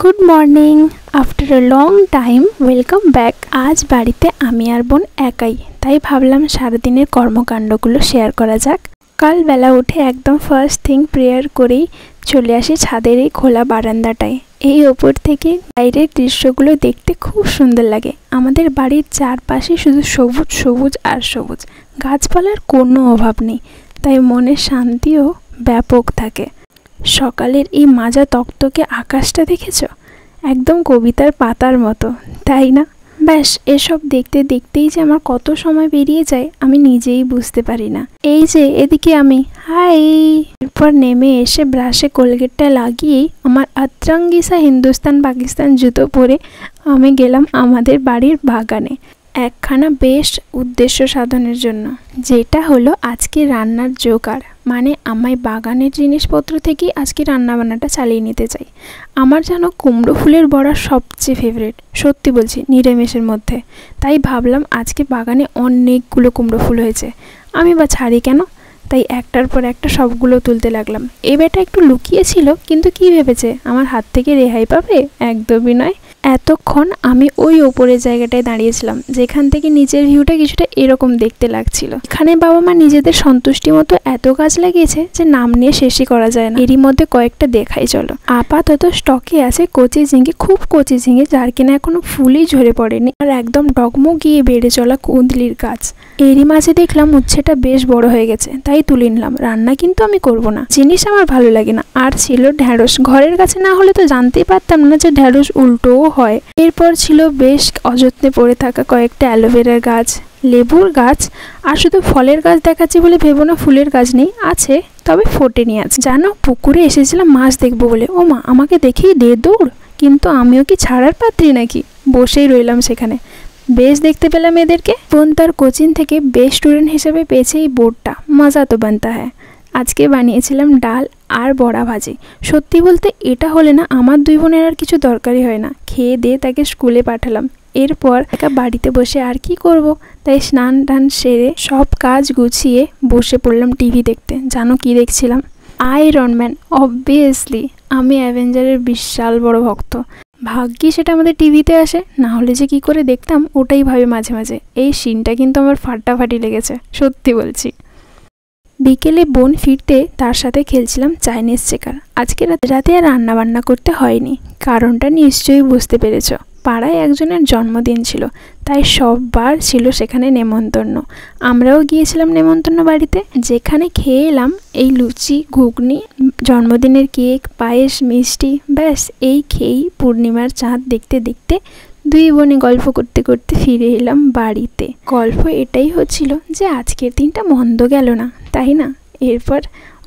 Good morning after a long time welcome back. आज बाड़ीते आमी are bone एकाई, ताई भाबलाम सारा दिनेर कर्मकाण्डगुलो शेयर करा जाक। काल बेला उठे एकदम फार्स्ट थिंग प्रेयार करेई चले आसि छादेर एई खोला बारान्दाटाय। এই ওপর থেকে বাইরের দৃশ্যগুলো দেখতে খুব সুন্দর লাগে। আমাদের বাড়ির চারপাশে শুধু সবুজ সবুজ আর সবুজ, গাছপালার কোনো অভাব নেই, তাই মনের শান্তিও ব্যাপক থাকে। সকালের এই মাজা তকতকে আকাশটা দেখেছো, একদম কবিতার পাতার মতো, তাই না? ব্যাস এসব দেখতে দেখতেই যে আমার কত সময় বেরিয়ে যায় আমি নিজেই বুঝতে পারি না। এই যে এদিকে আমি হাই, এরপর নেমে এসে ব্রাশে কোলগেটটা লাগিয়েই আমার আত্রাঙ্গিসা হিন্দুস্তান পাকিস্তান জুতো পরে আমি গেলাম আমাদের বাড়ির বাগানে একখানা বেশ উদ্দেশ্য সাধনের জন্য, যেটা হলো আজকে রান্নার জোগাড়। মানে আমি বাগানের জিনিসপত্র থেকেই আজকে রান্নাবান্নাটা চালিয়ে নিতে চাই। আমার যেন কুমড়ো ফুলের বড়া সবচেয়ে ফেভারিট, সত্যি বলছি, নিরামিষের মধ্যে। তাই ভাবলাম আজকে বাগানে অনেকগুলো কুমড়ো ফুল হয়েছে, আমি বা ছাড়ি কেন, তাই একটার পর একটা সবগুলো তুলতে লাগলাম। এ বেটা একটু লুকিয়েছিল, কিন্তু কি ভেবেছে আমার হাত থেকে রেহাই পাবে? একদমই নয়। এতক্ষণ আমি ওই ওপরের জায়গাটায় দাঁড়িয়েছিলাম, যেখান থেকে নিচের ভিউটা কিছুটা এরকম দেখতে লাগছিল। এখানে বাবা মা নিজেদের সন্তুষ্টি মতো এত গাছ লাগিয়েছে যে নাম নিয়ে শেষই করা যায় না। এরই মধ্যে কয়েকটা দেখাই চলো। আপাতত স্টকে আছে কচি ঝিঙে, খুব কচি ঝিঙে, যার কিনা এখনো ফুলই ঝরে পড়েনি, আর একদম ডগমগিয়ে বেড়ে চলা কুঁদলির গাছ। এরই মাঝে দেখলাম উচ্ছেটা বেশ বড় হয়ে গেছে, তাই তুলে নিলাম। রান্না কিন্তু আমি করব না, জিনিস আমার ভালো লাগে না। আর ছিল ঢ্যাঁড়স, ঘরের কাছে না হলে তো জানতেই পারতাম না যে ঢ্যাঁড়স উল্টোও হয়। এরপর ছিল বেশ অযত্নে পড়ে থাকা কয়েকটা অ্যালোভেরার গাছ, লেবুর গাছ, আর শুধু ফলের গাছ দেখাচ্ছি বলে ভেবো না ফুলের গাছ নেই, আছে, তবে ফোটেনি আছে। জানো, পুকুরে এসেছিলাম মাছ দেখবো বলে, ও মা আমাকে দেখেই দে দৌড়, কিন্তু আমিও কি ছাড়ার পাত্রী নাকি? বসেই রইলাম সেখানে। বেশ দেখতে পেলাম এদেরকে। বোন তার কোচিং থেকে বেস্ট স্টুডেন্ট হিসেবে পেয়েছে এই বোর্ডটা, মজা তো বানতা হ্যায়। আজকে বানিয়েছিলাম ডাল আর বড়া ভাজি। সত্যি বলতে এটা হলে না আমার দুই বোনের আর কিছু দরকারই হয় না। খেয়ে দিয়ে তাকে স্কুলে পাঠালাম। এরপর একা বাড়িতে বসে আর কি করব, তাই স্নান টান সেরে সব কাজ গুছিয়ে বসে পড়লাম টিভি দেখতে। জানো কি দেখছিলাম? Iron man. অবভিয়াসলি আমি অ্যাভেঞ্জারের বিশাল বড় ভক্ত। ভাগ্যি সেটা আমাদের টিভিতে আসে, না হলে যে কি করে দেখতাম ওটাই ভাবি মাঝে মাঝে। এই সিনটা কিন্তু আমার ফাটাফাটি লেগেছে, সত্যি বলছি। বিকেলে বোন ফিরতে তার সাথে খেলছিলাম চাইনিজ চেকার। আজকে রাতে আর রান্না বান্না করতে হয়নি, কারণটা নিশ্চয়ই বুঝতে পেরেছ। পাড়ায় একজনের জন্মদিন ছিল, তাই সববার ছিল সেখানে নেমন্তন্ন। আমরাও গিয়েছিলাম নেমন্তন্ন বাড়িতে, যেখানে খেয়ে এলাম এই লুচি, ঘুগনি, জন্মদিনের কেক, পায়েস, মিষ্টি। ব্যাস এই খেয়েই পূর্ণিমার চাঁদ দেখতে দেখতে দুই বোনে গল্প করতে করতে ফিরে এলাম বাড়িতে। গল্প এটাই হচ্ছিল যে আজকের দিনটা মন্দ গেল না, তাই না? এরপর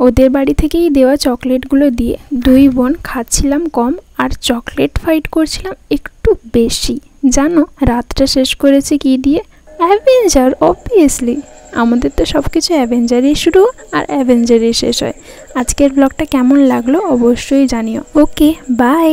ওদের বাড়ি থেকেই দেওয়া চকলেটগুলো দিয়ে দুই বোন খাচ্ছিলাম কম আর চকলেট ফাইট করছিলাম একটু বেশি। জানো রাতটা শেষ করেছে কি দিয়ে? অ্যাভেঞ্জার। অবভিয়াসলি আমাদের তো সব কিছু অ্যাভেঞ্জারই শুরু আর অ্যাভেঞ্জারই শেষ হয়। আজকের ব্লগটা কেমন লাগলো অবশ্যই জানিও। ওকে, বাই।